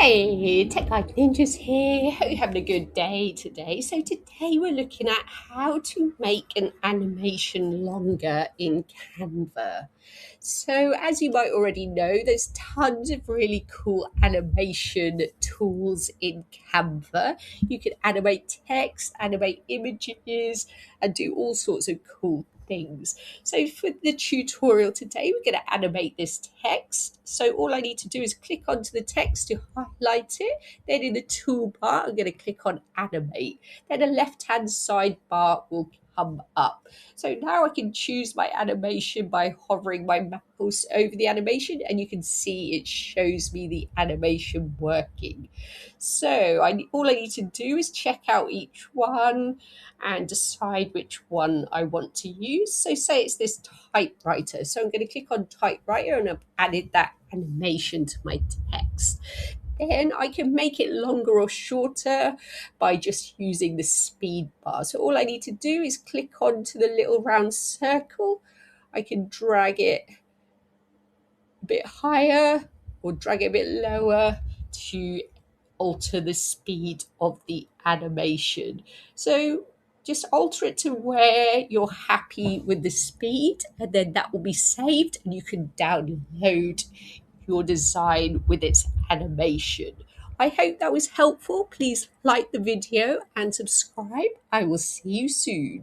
Hey, Tech Guide Ninjas here. Hope you're having a good day today. So today we're looking at how to make an animation longer in Canva. So as you might already know, there's tons of really cool animation tools in Canva. You can animate text, animate images, and do all sorts of cool things. So for the tutorial today, we're going to animate this text. So all I need to do is click onto the text to highlight it. Then in the toolbar, I'm going to click on animate. Then a left-hand sidebar will come up. So now I can choose my animation by hovering my mouse over the animation, and you can see it shows me the animation working. So all I need to do is check out each one and decide which one I want to use. So say it's this typewriter. So I'm going to click on typewriter and I've added that animation to my text. Then I can make it longer or shorter by just using the speed bar. So all I need to do is click onto the little round circle. I can drag it a bit higher or drag it a bit lower to alter the speed of the animation. So just alter it to where you're happy with the speed, and then that will be saved and you can download your design with its animation. I hope that was helpful. Please like the video and subscribe. I will see you soon.